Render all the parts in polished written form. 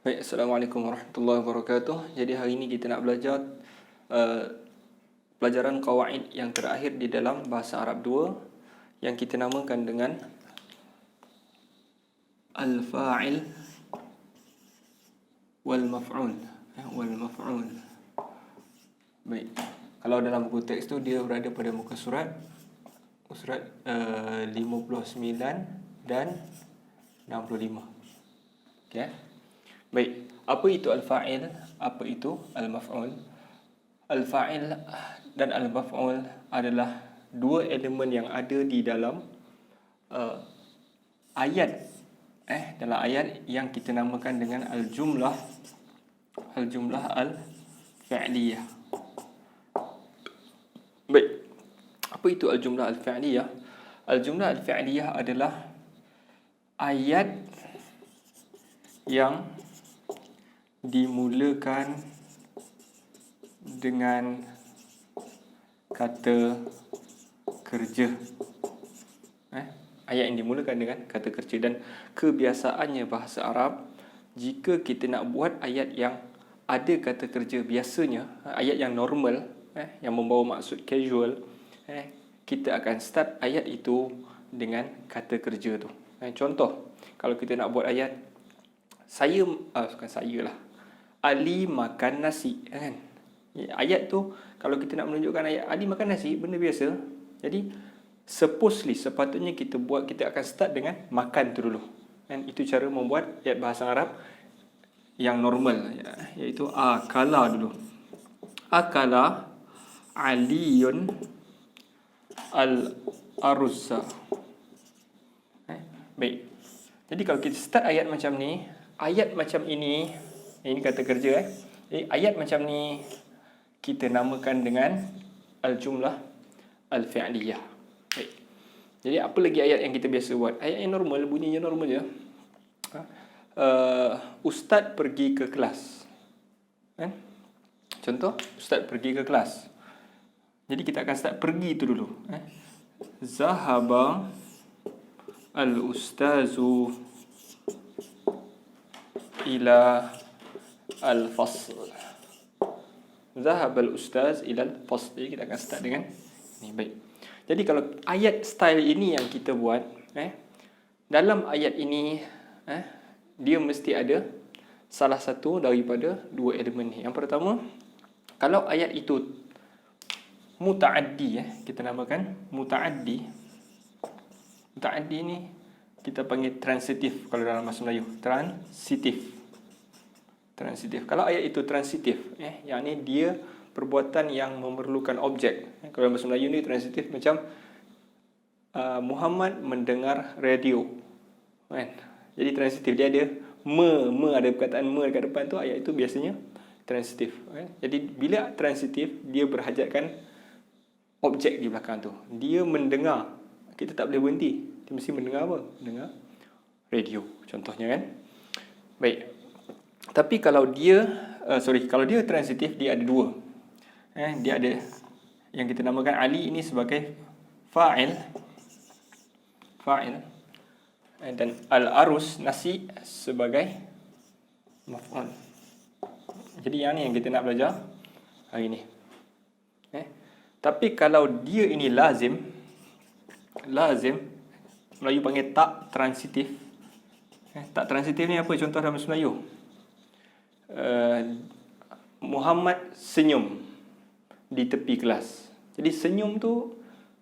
Baik, Assalamualaikum warahmatullahi wabarakatuh. Jadi hari ini kita nak belajar uh, pelajaran qawaid yang terakhir di dalam bahasa Arab 2 yang kita namakan dengan al-fa'il wal maf'ul. Wal maf'ul. Baik. Kalau dalam buku teks tu dia berada pada muka surat 59 dan 65. Okey. Baik, apa itu al-fa'il? Apa itu al-maf'ul? Al-fa'il dan al-maf'ul adalah dua elemen yang ada di dalam ayat dalam ayat yang kita namakan dengan al-jumlah al-fi'liyah. Baik, apa itu al-jumlah al-fi'liyah? Al-jumlah al-fi'liyah adalah ayat yang dimulakan dengan kata kerja. Ayat yang dimulakan dengan kata kerja. Dan kebiasaannya bahasa Arab, jika kita nak buat ayat yang ada kata kerja, biasanya ayat yang normal, yang membawa maksud casual, kita akan start ayat itu dengan kata kerja tu. Contoh, kalau kita nak buat ayat bukan saya lah, Ali makan nasi, kan? Ayat tu, kalau kita nak menunjukkan ayat Ali makan nasi, benda biasa. Jadi sepatutnya kita akan start dengan makan tu dulu, kan? Itu cara membuat ayat bahasa Arab yang normal, iaitu akala dulu. Akala Aliyun al-arza. Baik. Jadi kalau kita start ayat macam ni, ayat macam ini kata kerja. Jadi ayat macam ni kita namakan dengan al-jumlah al-fi'liyah. Baik. Jadi apa lagi ayat yang kita biasa buat? Ayat yang normal, bunyinya normal je. Ustaz pergi ke kelas, kan? Contoh, ustaz pergi ke kelas. Jadi kita akan start pergi itu dulu. Zahaba al-ustazu ila al-fasl. Zahaba al-ustaz ila al-fasl. Jadi kita akan start dengan ni. Baik. Jadi kalau ayat style ini yang kita buat, dalam ayat ini dia mesti ada salah satu daripada dua elemen ni. Yang pertama, kalau ayat itu muta'addi, kita namakan muta'addi. Muta'addi ni kita panggil transitif kalau dalam bahasa Melayu. Transitif. Kalau ayat itu transitif, yang ni dia perbuatan yang memerlukan objek. Kalau dalam bahasa Melayu ni transitif macam Muhammad mendengar radio, kan? Jadi transitif, dia ada ada perkataan dekat depan tu, ayat itu biasanya transitif, kan? Jadi bila transitif, dia berhajatkan objek di belakang tu. Dia mendengar, kita tak boleh berhenti. Dia mesti mendengar apa? Mendengar radio, contohnya, kan? Baik. Tapi kalau dia transitif, dia ada dua. Dia ada yang kita namakan Ali ini sebagai fa'il, dan al-arus nasi sebagai maf'ul. Jadi yang ni yang kita nak belajar hari ni. Tapi kalau dia ini lazim, Melayu panggil tak transitif. Tak transitif ni apa contoh dalam bahasa Melayu? Muhammad senyum di tepi kelas. Jadi senyum tu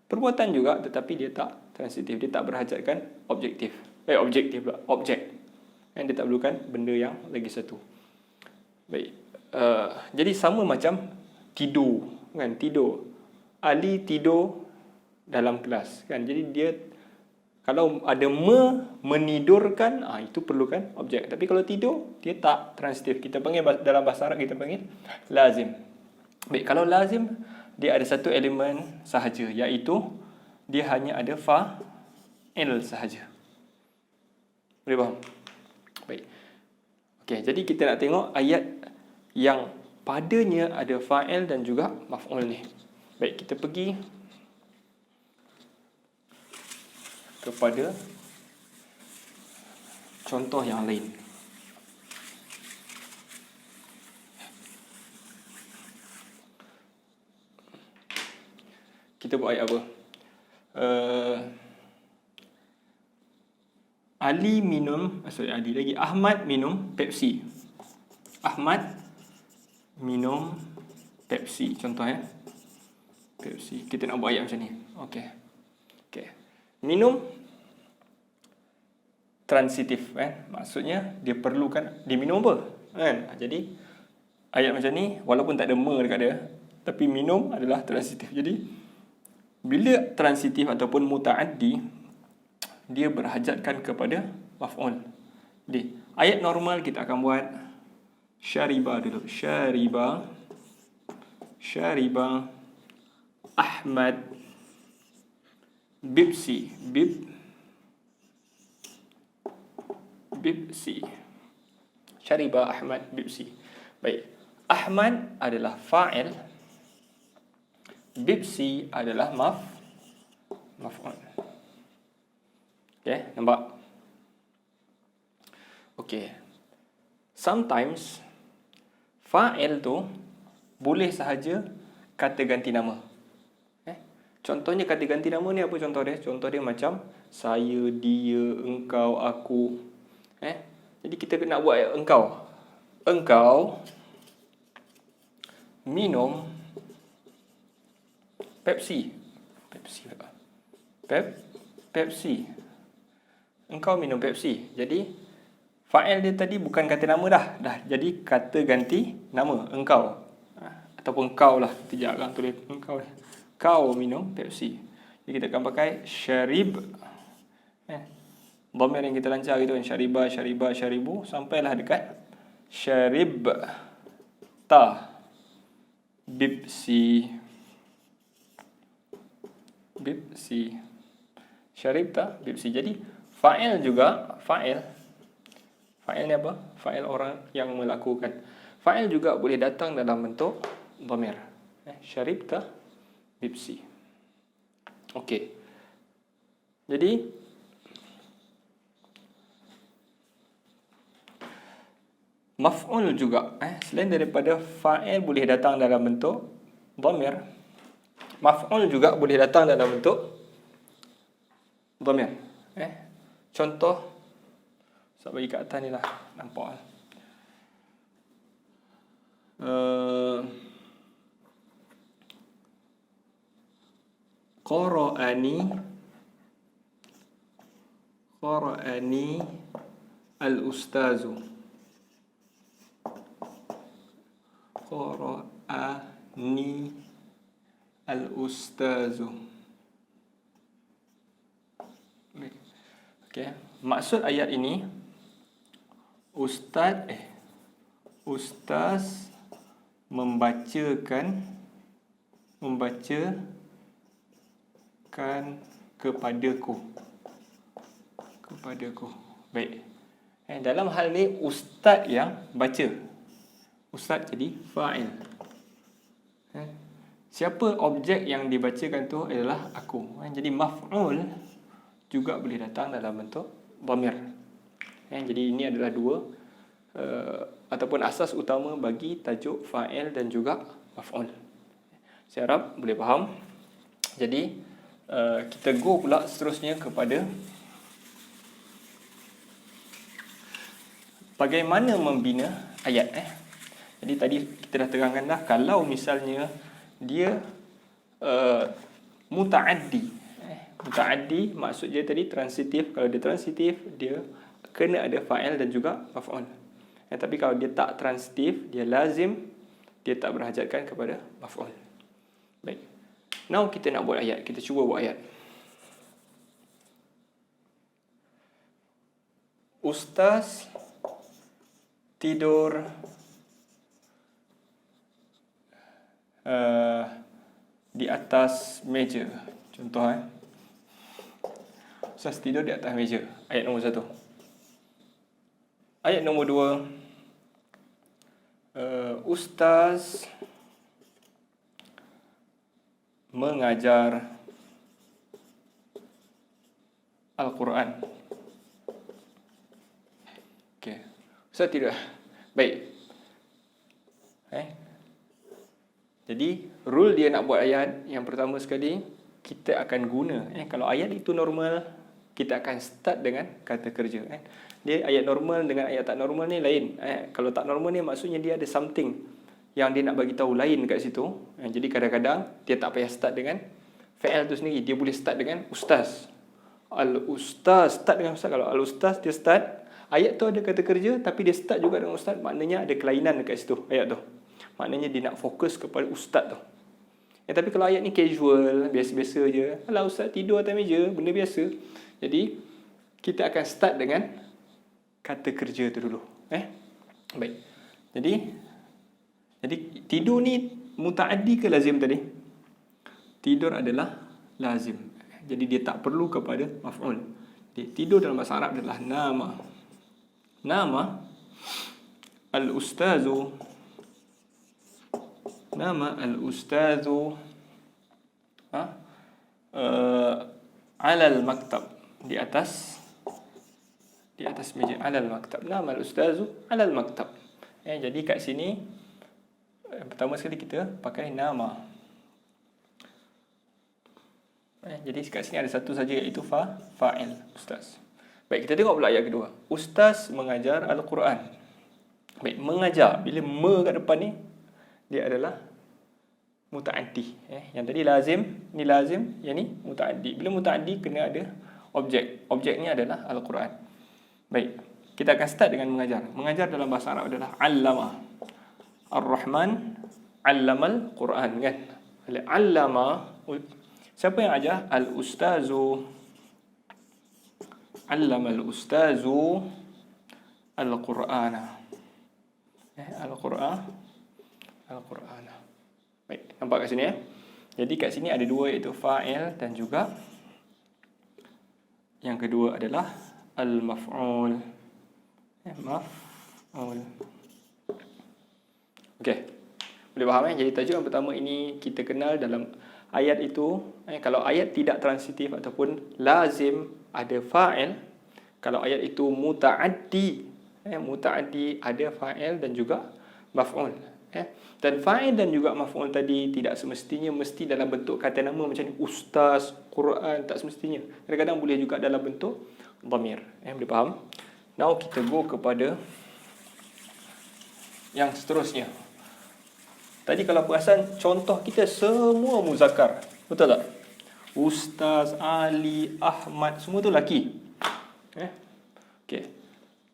perbuatan juga, tetapi dia tak transitif. Dia tak berhajatkan objek. Dia tak perlukan benda yang lagi satu. Baik. Jadi sama macam tidur, kan? Tidur. Ali tidur dalam kelas, kan? Jadi dia kalau ada menidurkan, itu perlukan objek. Tapi kalau tidur, dia tak transitif. Kita panggil dalam bahasa Arab, kita panggil lazim. Baik, kalau lazim, dia ada satu elemen sahaja, iaitu dia hanya ada fa'il sahaja. Boleh faham? Baik. Okey, jadi kita nak tengok ayat yang padanya ada fa'il dan juga maf'ul ni. Baik, kita pergi kepada contoh yang lain. Kita buat ayat apa? Ali minum, Ali lagi. Ahmad minum Pepsi. Ahmad minum Pepsi. Contoh Pepsi. Kita nak buat ayat macam ni. Okey. Minum transitif maksudnya dia perlukan dia minum apa kan. Jadi ayat macam ni walaupun tak ada me dekat dia, tapi minum adalah transitif. Jadi bila transitif ataupun mutaaddi, dia berhajatkan kepada maf'ul. Jadi ayat normal kita akan buat syariba dulu. Syariba Ahmad Bibsi. Bibsi. Syariba Ahmad Bibsi. Baik. Ahmad adalah fa'il. Bibsi adalah maf'ul. Okey, nampak? Okey. Sometimes fa'il tu boleh sahaja kata ganti nama. Contohnya kata ganti nama ni apa contoh dia? Contoh dia macam saya, dia, engkau, aku. Jadi kita nak buat engkau. Engkau minum Pepsi. Pepsi. Engkau minum Pepsi. Jadi fa'il dia tadi bukan kata nama dah jadi kata ganti nama, engkau. Ataupun kau lah. Kita jangan tulis engkau. Kau minum Pepsi. Jadi kita akan pakai syarib. Dhamir yang kita lancar gitu kan. Syariba, syaribu. Sampailah dekat syarib ta Bibsi. Syarib ta Bibsi. Jadi fa'il juga, fa'il ni apa? Fa'il orang yang melakukan. Fa'il juga boleh datang dalam bentuk dhamir. Syarib ta Bibsi. Okey. Jadi maf'ul juga selain daripada fa'il boleh datang dalam bentuk dhamir, maf'ul juga boleh datang dalam bentuk dhamir. Contoh saya bagi kat atas ni lah, nampak Qara'ani al-ustazu. Qara'ani al-ustazu. Okey, maksud ayat ini ustaz membacakan kepadaku. Baik. Dalam hal ni ustaz yang baca. Ustaz jadi fa'il. Siapa objek yang dibacakan tu adalah aku. Jadi maf'ul juga boleh datang dalam bentuk dhamir. Jadi ini adalah dua ataupun asas utama bagi tajuk fa'il dan juga maf'ul. Saya harap boleh faham. Jadi kita go pula seterusnya kepada bagaimana membina ayat. Jadi tadi kita dah terangkan dah, kalau misalnya dia mutaaddi. Mutaaddi maksud dia tadi transitif. Kalau dia transitif, dia kena ada fa'il dan juga maf'ul. Tapi kalau dia tak transitif, dia lazim, dia tak berhajatkan kepada maf'ul. Baik. Now kita nak buat ayat. Kita cuba buat ayat. Ustaz tidur di atas meja. Contoh Ustaz tidur di atas meja. Ayat nombor 1. Ayat nombor 2. Ustaz mengajar Al-Quran. Okey. Ustaz tidur. Baik. Jadi rule dia nak buat ayat yang pertama sekali, kita akan guna. Kalau ayat itu normal, kita akan start dengan kata kerja. Dia ayat normal dengan ayat tak normal ni lain. Kalau tak normal ni maksudnya dia ada something yang dia nak bagi tahu lain kat situ. Jadi kadang-kadang dia tak payah start dengan fa'il tu sendiri. Dia boleh start dengan ustaz. Al-ustaz, start dengan ustaz. Kalau al-ustaz dia start, ayat tu ada kata kerja tapi dia start juga dengan ustaz, maknanya ada kelainan dekat situ ayat tu. Maknanya dia nak fokus kepada ustaz tu. Tapi kalau ayat ni casual, biasa-biasa je. Alah ustaz tidur atas meja, benda biasa. Jadi kita akan start dengan kata kerja tu dulu. Baik. Jadi tidur ni mutaaddi ke lazim tadi? Tidur adalah lazim. Jadi dia tak perlu kepada maf'ul. Tidur dalam bahasa Arab adalah nama. Nama al-ustazu. Nama al-ustazu alal maktab, di atas meja. Alal maktab. Nama al-ustazu alal maktab. Jadi kat sini pertama sekali kita pakai nama. Jadi kat sini ada satu saja, iaitu fa'il, ustaz. Baik, kita tengok pula ayat kedua. Ustaz mengajar Al-Quran. Baik, mengajar. Bila kat depan ni, dia adalah muta'addi. Yang tadi lazim, ni lazim, yang ni muta'addi. Bila muta'addi, kena ada objek. Objek ni adalah Al-Quran. Baik, kita akan start dengan mengajar. Mengajar dalam bahasa Arab adalah allama. Ar-Rahman allamal Quran, kan? Allama, siapa yang ajar? Al-ustazu. Allamal ustazu al-Qur'ana. Al-Qur'ana. Baik, nampak kat sini Jadi kat sini ada dua, iaitu fa'il dan juga yang kedua adalah al-maf'ul. Maf'ul. Okey. Boleh faham Jadi tajuk yang pertama ini kita kenal dalam ayat itu. Kalau ayat tidak transitif ataupun lazim, ada fa'il. Kalau ayat itu muta'addi, muta'addi ada fa'il dan juga maf'ul. Dan fa'il dan juga maf'ul tadi tidak semestinya mesti dalam bentuk kata nama macam ni, ustaz, Quran, tak semestinya. Kadang-kadang boleh juga dalam bentuk dhamir. Boleh faham? Now kita go kepada yang seterusnya. Tadi kalau perasan, contoh kita semua muzakkar. Betul tak? Ustaz, Ali, Ahmad, semua tu lelaki. Okey.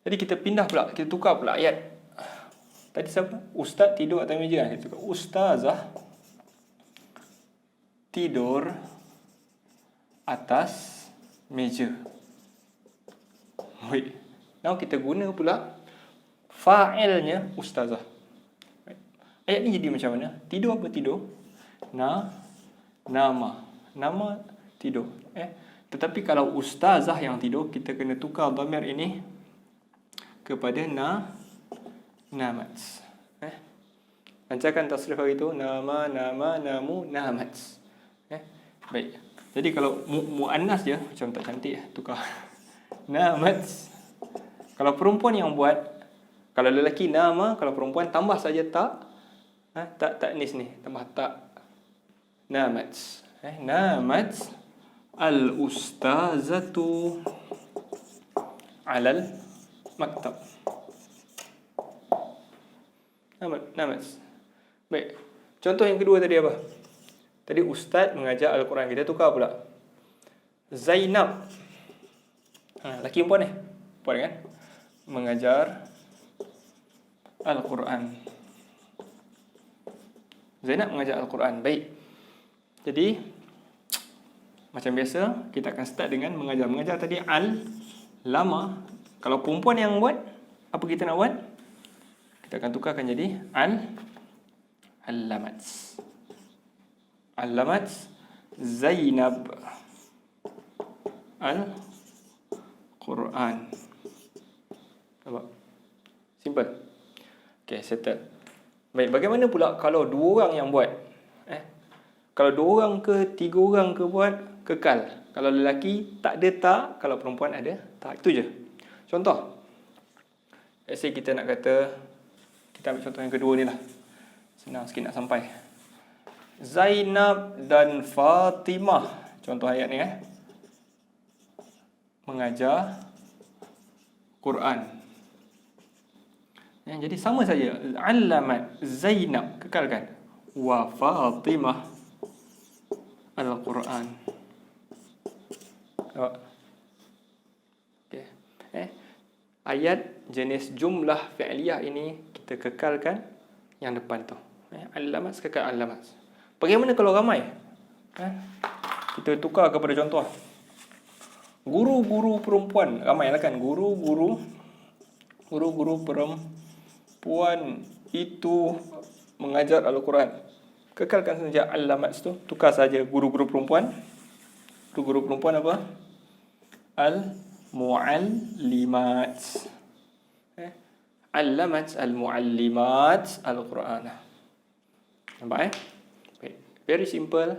Jadi kita pindah pula, kita tukar pula ayat. Tadi siapa? Ustaz tidur atas meja. Kita tukar. Ustazah tidur atas meja. Baik. Now kita guna pula fa'ilnya ustazah. Ayat ni jadi macam mana? Tidur apa tidur? Nama. Nama tidur. Tetapi kalau ustazah yang tidur, kita kena tukar dhamir ini kepada namats. Lancarkan tasrif hari itu. Nama, namu, namats. Baik. Jadi kalau mu'annas je, macam tak cantik, tukar. Namats. Kalau perempuan yang buat, kalau lelaki nama, kalau perempuan tambah saja tak. Tak nis ni, tambah tak. Namats. Namats al-ustazatu alal maktab. Namats. Baik. Contoh yang kedua tadi apa? Tadi ustaz mengajar Al-Quran. Kita tukar pula. Zainab. Lelaki perempuan ni? Perempuan kan? Mengajar Al-Quran. Zainab mengajar Al-Quran. Baik. Jadi macam biasa, kita akan start dengan mengajar. Mengajar tadi al-lama. Kalau perempuan yang buat, apa kita nak buat? Kita akan tukarkan jadi al-lamats. Al-lamats Zainab Al-Quran. Nampak? Simple. Okay, settle. Baik, bagaimana pula kalau dua orang yang buat? Kalau dua orang ke tiga orang ke buat, kekal. Kalau lelaki tak ada tak, kalau perempuan ada tak. Itu je. Contoh. Let's say kita nak kata, kita ambil contoh yang kedua ni lah. Senang sikit nak sampai. Zainab dan Fatimah Contoh ayat ni mengajar Quran. Jadi sama saja. Allamat Zainab, kekalkan. Wa Fatimah Al-Quran. Okay. Ayat jenis jumlah fi'liyah ini kita kekalkan yang depan tu. Allamat kekal allamat. Bagaimana kalau ramai? Kita tukar kepada contoh. Guru-guru perempuan, ramailah kan, guru-guru perempuan itu mengajar Al-Quran. Kekalkan saja allamat tu, tukar saja guru-guru perempuan. Guru-guru perempuan apa? Al-muallimat. Allamat al-muallimat Al-Quran. Nampak Very simple.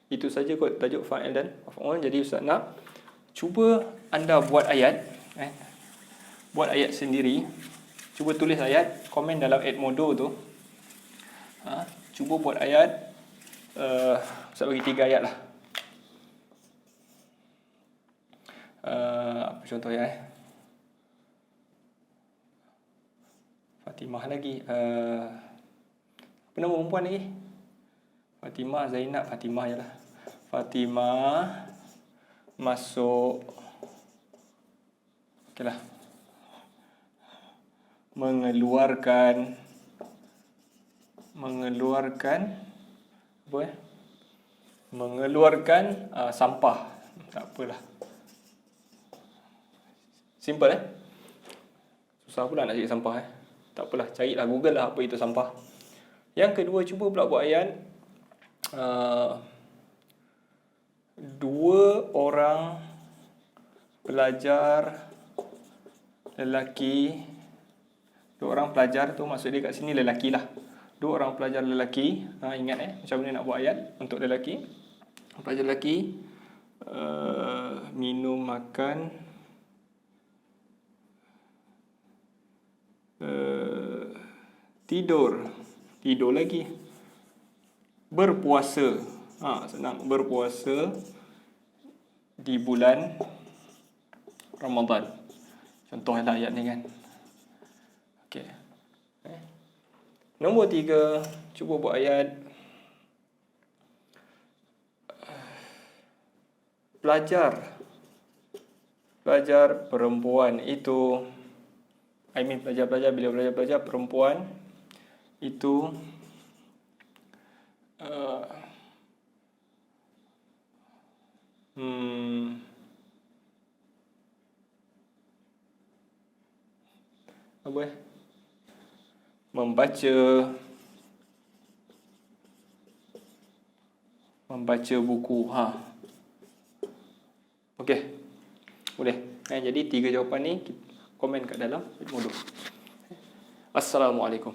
Itu saja kot tajuk fa'il dan maf'ul. Jadi ustaz nak cuba anda buat ayat, buat ayat sendiri. Cuba tulis ayat, komen dalam Edmodo tu. Cuba buat ayat. Ustaz bagi 3 ayat lah. Apa contoh ya? Fatimah lagi. Apa nama perempuan lagi? Fatimah, Zainab, Fatimah je lah. Fatimah masuk, okeylah, mengeluarkan apa mengeluarkan sampah. Tak apalah, simple susah pula nak cari sampah Tak apalah, carilah Google lah apa itu sampah. Yang kedua, cuba pula buat ayat 2 orang pelajar lelaki. 2 orang pelajar tu maksud dia kat sini lelaki lah. 2 orang pelajar lelaki. Ingat macam mana nak buat ayat untuk lelaki. Pelajar lelaki minum, makan, tidur lagi, berpuasa. Senang, berpuasa di bulan Ramadan. Contohlah ayat ni kan. Okey. Nombor 3, cuba buat ayat pelajar perempuan itu, pelajar perempuan itu membaca buku. Okey. Boleh. Jadi 3 jawapan ni komen kat dalam Edmodo. Assalamualaikum.